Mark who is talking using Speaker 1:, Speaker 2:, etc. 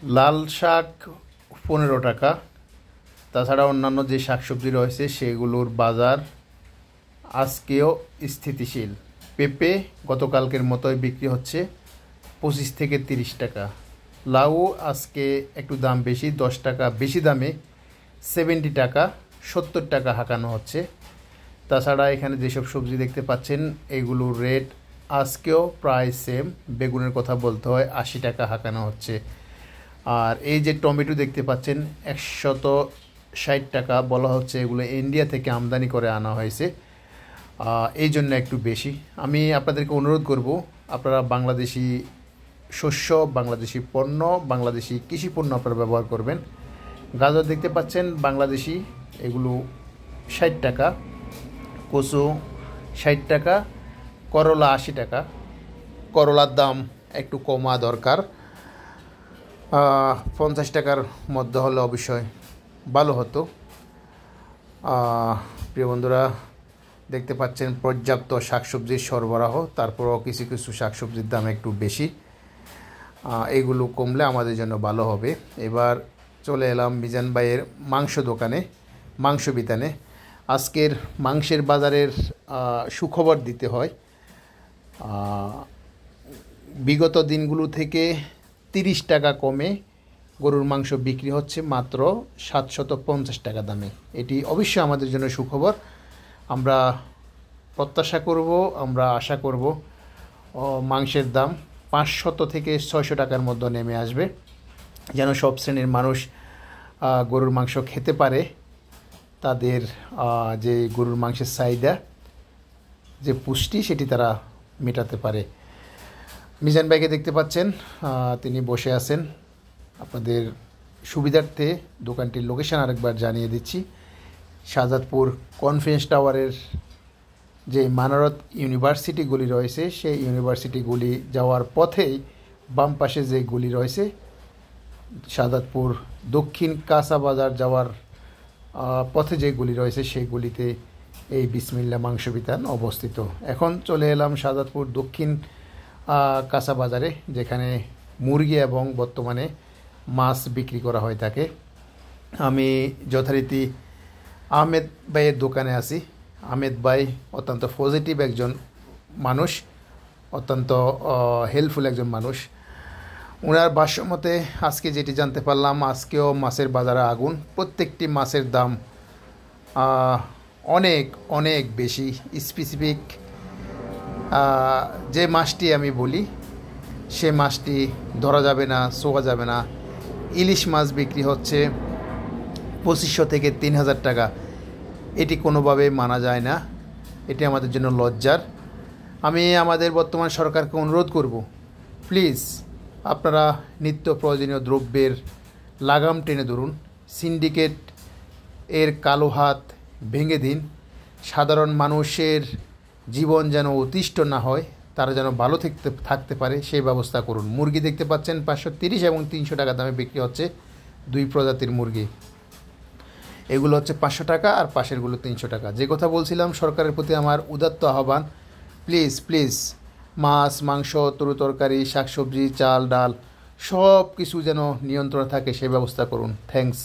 Speaker 1: লাল শাক 15 টাকা। তাছাড়া অন্যান্য যে শাকসবজি রয়েছে সেগুলোর বাজার আজকেও স্থিতিশীল। পেঁপে গতকালকের মতোই বিক্রি হচ্ছে 25 থেকে 30 টাকা। লাউ আজকে একটু দাম বেশি, 10 টাকা বেশি দামে 70 টাকা 70 টাকা হাঁকানো হচ্ছে। তাছাড়া এখানে যেসব সবজি দেখতে পাচ্ছেন এগুলোর রেট আজকেও প্রায় সেম। বেগুনের কথা বলতে হয় 80 টাকা হাঁকানো হচ্ছে। আর এই যে টমেটো দেখতে পাচ্ছেন 160 টাকা বলা হচ্ছে, এগুলো ইন্ডিয়া থেকে আমদানি করে আনা হয়েছে, এই জন্য একটু বেশি। আমি আপনাদেরকে অনুরোধ করব আপনারা বাংলাদেশি শস্য, বাংলাদেশি পণ্য, বাংলাদেশি কৃষি পণ্য আপনারা ব্যবহার করবেন। গাজর দেখতে পাচ্ছেন বাংলাদেশি, এগুলো 60 টাকা, কচু 60 টাকা, করলা 80 টাকা। করলার দাম একটু কমা দরকার, 50 টাকার মধ্যে হলে অবশ্যই ভালো হতো। প্রিয় বন্ধুরা, দেখতে পাচ্ছেন পর্যাপ্ত শাকসবজির সরবরাহ, তারপরও কিছু কিছু শাকসবজির দাম একটু বেশি। এগুলো কমলে আমাদের জন্য ভালো হবে। এবার চলে এলাম মিজান ভাইয়ের মাংস দোকানে, মাংস বিতানে। আজকের মাংসের বাজারের সুখবর দিতে হয়। বিগত দিনগুলো থেকে 30 টাকা কমে গরুর মাংস বিক্রি হচ্ছে মাত্র 750 টাকা দামে। এটি অবশ্যই আমাদের জন্য সুখবর। আমরা প্রত্যাশা করব, আমরা আশা করব মাংসের দাম 500 থেকে 600 টাকার মধ্যে নেমে আসবে, যেন সব শ্রেণীর মানুষ গরুর মাংস খেতে পারে। তাদের যে গরুর মাংসের চাহিদা, যে পুষ্টি, সেটি তারা মেটাতে পারে। মিজান ভাইকে দেখতে পাচ্ছেন, তিনি বসে আছেন। আপনাদের সুবিধার্থে দোকানটির লোকেশন আরেকবার জানিয়ে দিচ্ছি। শাহজাদপুর কনফারেন্স টাওয়ারের যে মানারত ইউনিভার্সিটি গলি রয়েছে, সেই ইউনিভার্সিটি গলি যাওয়ার পথেই বাম পাশে যে গলি রয়েছে, শাহজাদপুর দক্ষিণ কাঁচা বাজার যাওয়ার পথে যে গলি রয়েছে, সেই গলিতে এই বিসমিল্লা মাংস বিতান অবস্থিত। এখন চলে এলাম শাহজাদপুর দক্ষিণ কাঁচা বাজারে, যেখানে মুরগি এবং বর্তমানে মাছ বিক্রি করা হয়ে থাকে। আমি যথারীতি আহমেদ ভাইয়ের দোকানে আছি। আহমেদ ভাই অত্যন্ত পজিটিভ একজন মানুষ, অত্যন্ত হেল্পফুল একজন মানুষ। ওনার ভাষ্যমতে আজকে যেটি জানতে পারলাম, আজকেও মাছের বাজারে আগুন। প্রত্যেকটি মাছের দাম অনেক অনেক বেশি। স্পেসিফিক যে মাছটি আমি বলি, সে মাছটি ধরা যাবে না, ছোঁয়া যাবে না। ইলিশ মাছ বিক্রি হচ্ছে 2500 থেকে 3000 টাকা। এটি কোনোভাবে মানা যায় না, এটি আমাদের জন্য লজ্জার। আমি আমাদের বর্তমান সরকারকে অনুরোধ করব, প্লিজ আপনারা নিত্য প্রয়োজনীয় দ্রব্যের লাগাম টেনে ধরুন। সিন্ডিকেট এর কালো হাত ভেঙে দিন। সাধারণ মানুষের জীবন যেন অতিষ্ঠ না হয়, তারা যেন ভালো থাকতে পারে, সেই ব্যবস্থা করুন। মুরগি দেখতে পাচ্ছেন 530 এবং 300 টাকা দামে বিক্রি হচ্ছে। 2 প্রজাতির মুরগি, এগুলো হচ্ছে 500 টাকা আর পাশেরগুলো 300 টাকা। যে কথা বলছিলাম, সরকারের প্রতি আমার উদাত্ত আহ্বান, প্লিজ প্লিজ মাছ, মাংস, তরকারি, শাকসবজি, চাল, ডাল সব কিছু যেন নিয়ন্ত্রণে থাকে, সেই ব্যবস্থা করুন। থ্যাঙ্কস।